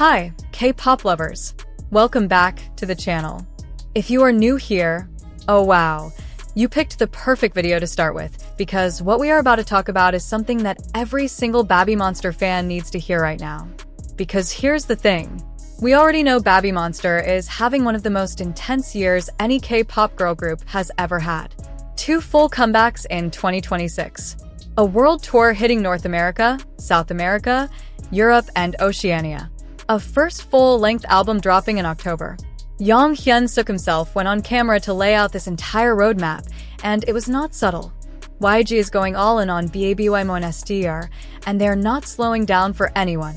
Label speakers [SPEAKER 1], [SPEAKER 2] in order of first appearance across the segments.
[SPEAKER 1] Hi, K-pop lovers. Welcome back to the channel. If you are new here, oh wow, you picked the perfect video to start with, because what we are about to talk about is something that every single BabyMonster fan needs to hear right now. Because here's the thing. We already know BabyMonster is having one of the most intense years any K-pop girl group has ever had. 2 full comebacks in 2026. A world tour hitting North America, South America, Europe, and Oceania. A first full-length album dropping in October. Ahyeon Suk himself went on camera to lay out this entire roadmap, and it was not subtle. YG is going all in on BabyMonster, and they're not slowing down for anyone.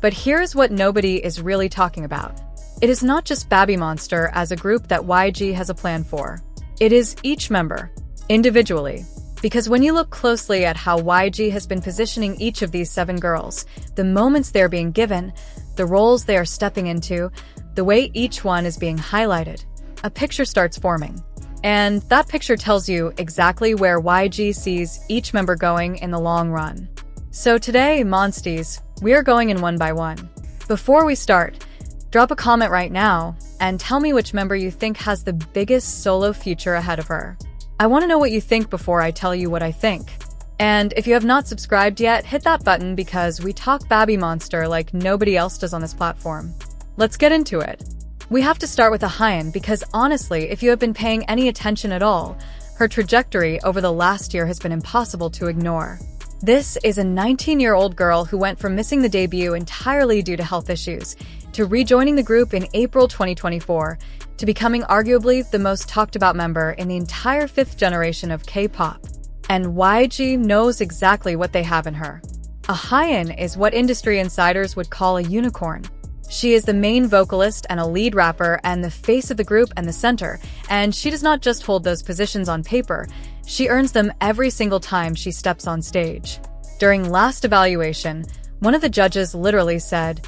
[SPEAKER 1] But here's what nobody is really talking about. It is not just BabyMonster as a group that YG has a plan for. It is each member, individually. Because when you look closely at how YG has been positioning each of these 7 girls, the moments they're being given, the roles they are stepping into, the way each one is being highlighted, a picture starts forming. And that picture tells you exactly where YG sees each member going in the long run. So today, Monstiez, we are going in one by one. Before we start, drop a comment right now and tell me which member you think has the biggest solo future ahead of her. I want to know what you think before I tell you what I think. And if you have not subscribed yet, hit that button because we talk BabyMonster like nobody else does on this platform. Let's get into it. We have to start with Ahyeon because honestly, if you have been paying any attention at all, her trajectory over the last year has been impossible to ignore. This is a 19-year-old girl who went from missing the debut entirely due to health issues to rejoining the group in April 2024 to becoming arguably the most talked about member in the entire 5th generation of K-pop. And YG knows exactly what they have in her. Ahyeon is what industry insiders would call a unicorn. She is the main vocalist and a lead rapper and the face of the group and the center, and she does not just hold those positions on paper, she earns them every single time she steps on stage. During last evaluation, one of the judges literally said,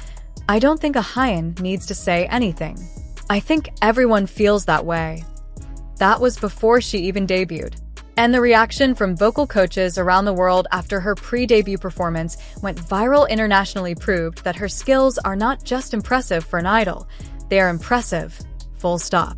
[SPEAKER 1] "I don't think Ahyeon needs to say anything. I think everyone feels that way." That was before she even debuted. And the reaction from vocal coaches around the world after her pre-debut performance went viral internationally proved that her skills are not just impressive for an idol, they are impressive, full stop.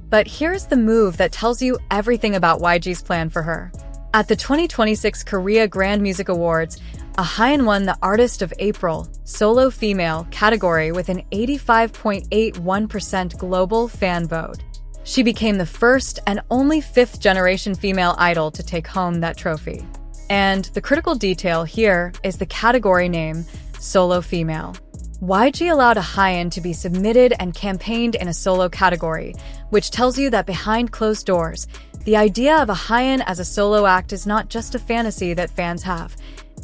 [SPEAKER 1] But here's the move that tells you everything about YG's plan for her. At the 2026 Korea Grand Music Awards, Ahyeon won the Artist of April Solo Female category with an 85.81% global fan vote. She became the first and only 5th-generation female idol to take home that trophy. And the critical detail here is the category name, Solo Female. YG allowed Ahyeon to be submitted and campaigned in a solo category, which tells you that behind closed doors, the idea of Ahyeon as a solo act is not just a fantasy that fans have.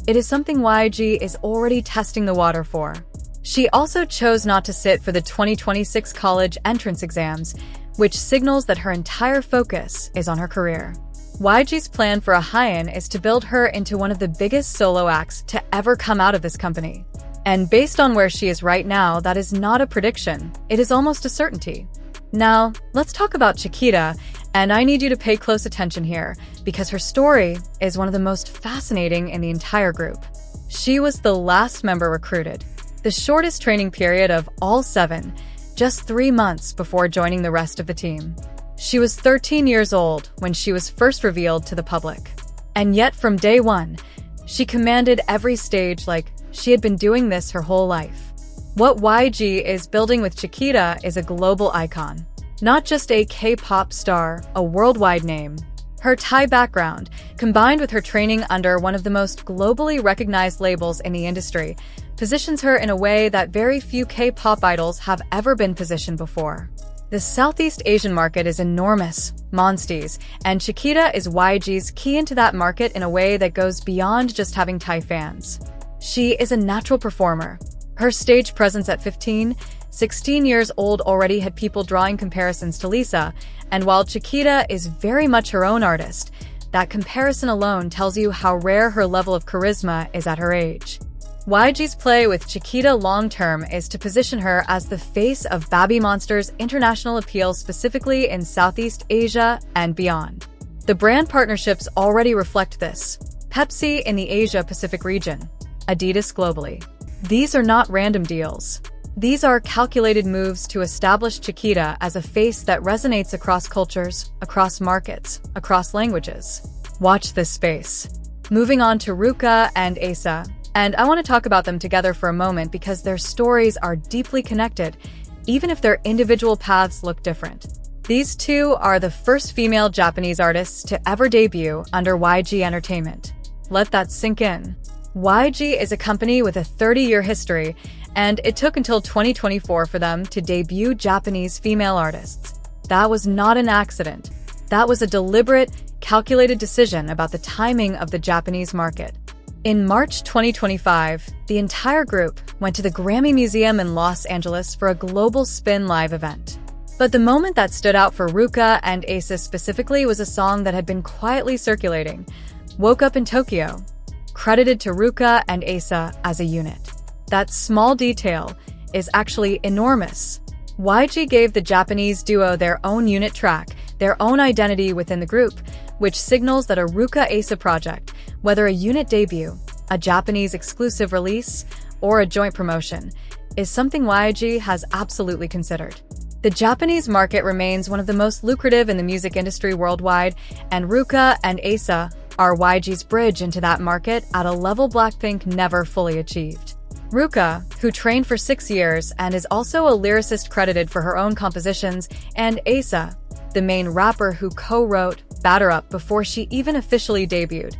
[SPEAKER 1] It is something YG is already testing the water for. She also chose not to sit for the 2026 college entrance exams, which signals that her entire focus is on her career. YG's plan for Ahyeon is to build her into one of the biggest solo acts to ever come out of this company. And based on where she is right now, that is not a prediction, it is almost a certainty. Now, let's talk about Chiquita, and I need you to pay close attention here, because her story is one of the most fascinating in the entire group. She was the last member recruited, the shortest training period of all 7, just 3 months before joining the rest of the team. She was 13 years old when she was first revealed to the public. And yet from day one, she commanded every stage like she had been doing this her whole life. What YG is building with Chiquita is a global icon. Not just a K-pop star, a worldwide name. Her Thai background, combined with her training under one of the most globally recognized labels in the industry, positions her in a way that very few K-pop idols have ever been positioned before. The Southeast Asian market is enormous, Monstiez, and Chiquita is YG's key into that market in a way that goes beyond just having Thai fans. She is a natural performer. Her stage presence at 16 years old already had people drawing comparisons to Lisa, and while Chiquita is very much her own artist, that comparison alone tells you how rare her level of charisma is at her age. YG's play with Chiquita long-term is to position her as the face of BabyMonster's international appeal specifically in Southeast Asia and beyond. The brand partnerships already reflect this. Pepsi in the Asia-Pacific region, Adidas globally. These are not random deals. These are calculated moves to establish Chiquita as a face that resonates across cultures, across markets, across languages. Watch this space. Moving on to Ruka and Asa, and I want to talk about them together for a moment because their stories are deeply connected, even if their individual paths look different. These two are the first female Japanese artists to ever debut under YG Entertainment. Let that sink in. YG is a company with a 30-year history, and it took until 2024 for them to debut Japanese female artists. That was not an accident. That was a deliberate, calculated decision about the timing of the Japanese market. In March 2025, the entire group went to the Grammy Museum in Los Angeles for a Global Spin Live event. But the moment that stood out for Ruka and Asa specifically was a song that had been quietly circulating, "Woke Up in Tokyo," credited to Ruka and Asa as a unit. That small detail is actually enormous. YG gave the Japanese duo their own unit track, their own identity within the group, which signals that a Ruka-Asa project, whether a unit debut, a Japanese exclusive release, or a joint promotion, is something YG has absolutely considered. The Japanese market remains one of the most lucrative in the music industry worldwide, and Ruka and Asa are YG's bridge into that market at a level Blackpink never fully achieved. Ruka, who trained for 6 years and is also a lyricist credited for her own compositions, and Asa, the main rapper who co-wrote Batter Up before she even officially debuted.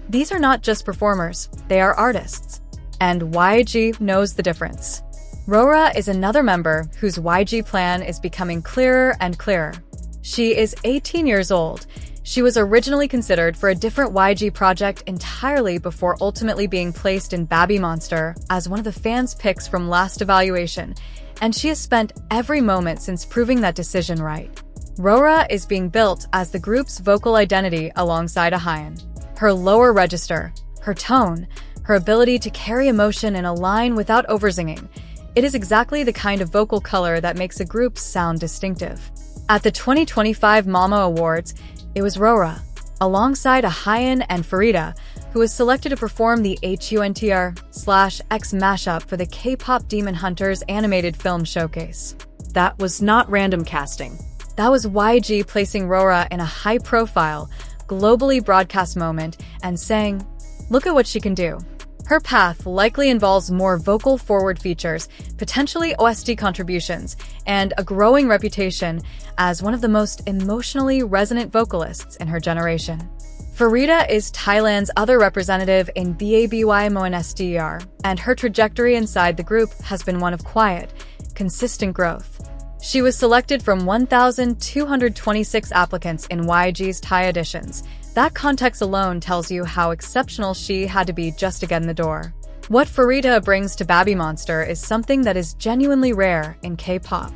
[SPEAKER 1] These are not just performers, they are artists. And YG knows the difference. Rora is another member whose YG plan is becoming clearer and clearer. She is 18 years old. She was originally considered for a different YG project entirely before ultimately being placed in BabyMonster as one of the fans' picks from last evaluation, and she has spent every moment since proving that decision right. Rora is being built as the group's vocal identity alongside Ahyeon. Her lower register, her tone, her ability to carry emotion in a line without oversinging, it is exactly the kind of vocal color that makes a group sound distinctive. At the 2025 Mama Awards, it was Rora, alongside Ahyeon and Pharita, who was selected to perform the HUNTR/X mashup for the Kpop Demon Hunters animated film showcase. That was not random casting. That was YG placing Rora in a high-profile, globally broadcast moment and saying, "Look at what she can do." Her path likely involves more vocal-forward features, potentially OST contributions, and a growing reputation as one of the most emotionally resonant vocalists in her generation. Pharita is Thailand's other representative in BabyMonster, and her trajectory inside the group has been one of quiet, consistent growth. She was selected from 1,226 applicants in YG's Thai editions. That context alone tells you how exceptional she had to be just to get in the door. What Pharita brings to BabyMonster is something that is genuinely rare in K-pop: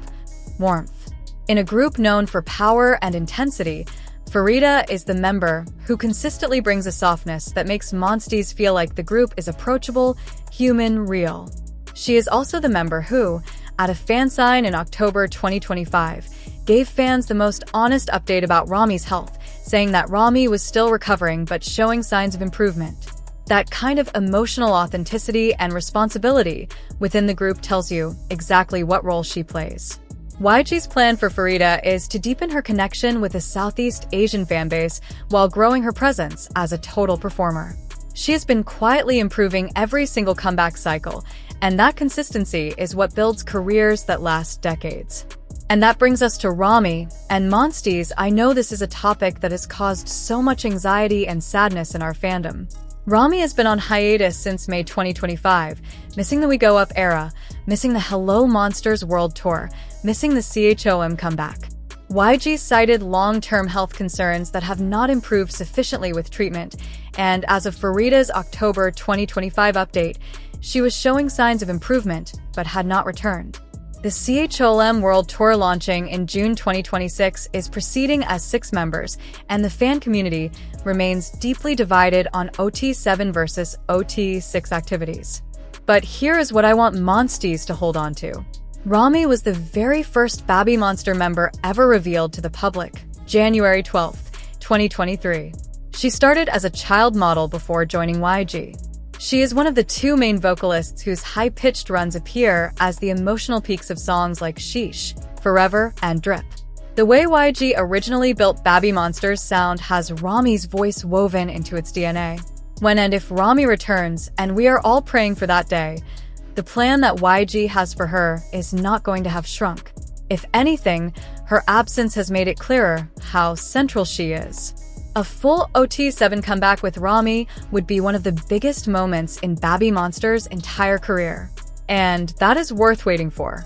[SPEAKER 1] warmth. In a group known for power and intensity, Pharita is the member who consistently brings a softness that makes Monstiez feel like the group is approachable, human, real. She is also the member who, at a fan sign in October 2025, gave fans the most honest update about Ramy's health, saying that Ramy was still recovering but showing signs of improvement. That kind of emotional authenticity and responsibility within the group tells you exactly what role she plays. YG's plan for Pharita is to deepen her connection with the Southeast Asian fanbase while growing her presence as a total performer. She has been quietly improving every single comeback cycle, and that consistency is what builds careers that last decades. And that brings us to Ramy and Monstiez. I know this is a topic that has caused so much anxiety and sadness in our fandom. Ramy has been on hiatus since May 2025, missing the We Go Up era, missing the Hello Monsters World Tour, missing the CHOM comeback. YG cited long-term health concerns that have not improved sufficiently with treatment, and as of Pharita's October 2025 update, she was showing signs of improvement but had not returned. The CHOM World Tour launching in June 2026 is proceeding as 6 members, and the fan community remains deeply divided on OT7 versus OT6 activities. But here is what I want Monstiez to hold on to. Ramy was the very first BabyMonster member ever revealed to the public, January 12, 2023. She started as a child model before joining YG. She is one of the two main vocalists whose high-pitched runs appear as the emotional peaks of songs like Sheesh, Forever, and Drip. The way YG originally built BabyMonster's sound has Ramy's voice woven into its DNA. When and if Ramy returns, and we are all praying for that day, the plan that YG has for her is not going to have shrunk. If anything, her absence has made it clearer how central she is. A full OT7 comeback with Ramy would be one of the biggest moments in BabyMonster's entire career. And that is worth waiting for.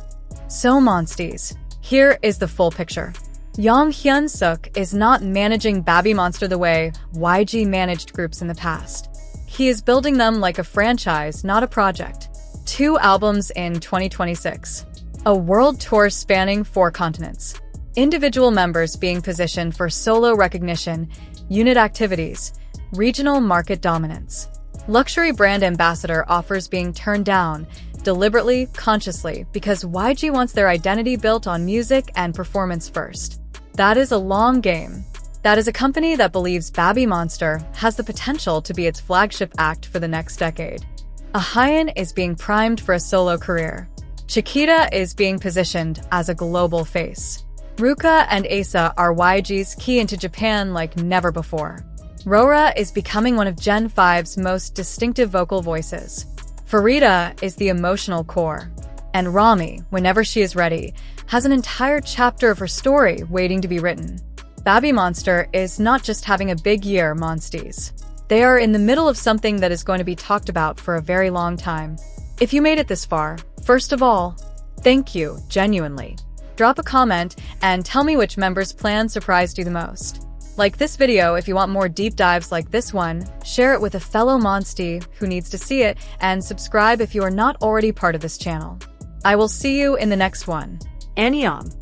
[SPEAKER 1] So Monstiez, here is the full picture. Young Hyun-suk is not managing BabyMonster the way YG managed groups in the past. He is building them like a franchise, not a project. 2 albums in 2026. A world tour spanning 4 continents. Individual members being positioned for solo recognition, unit activities, regional market dominance. Luxury brand ambassador offers being turned down, deliberately, consciously, because YG wants their identity built on music and performance first. That is a long game. That is a company that believes BabyMonster has the potential to be its flagship act for the next decade. Ahyeon is being primed for a solo career. Chiquita is being positioned as a global face. Ruka and Asa are YG's key into Japan like never before. Rora is becoming one of Gen 5's most distinctive vocal voices. Pharita is the emotional core. And Ramy, whenever she is ready, has an entire chapter of her story waiting to be written. BabyMonster is not just having a big year, Monstiez. They are in the middle of something that is going to be talked about for a very long time. If you made it this far, first of all, thank you, genuinely. Drop a comment and tell me which member's plan surprised you the most. Like this video if you want more deep dives like this one, share it with a fellow Monstie who needs to see it, and subscribe if you are not already part of this channel. I will see you in the next one.
[SPEAKER 2] Ahyeon.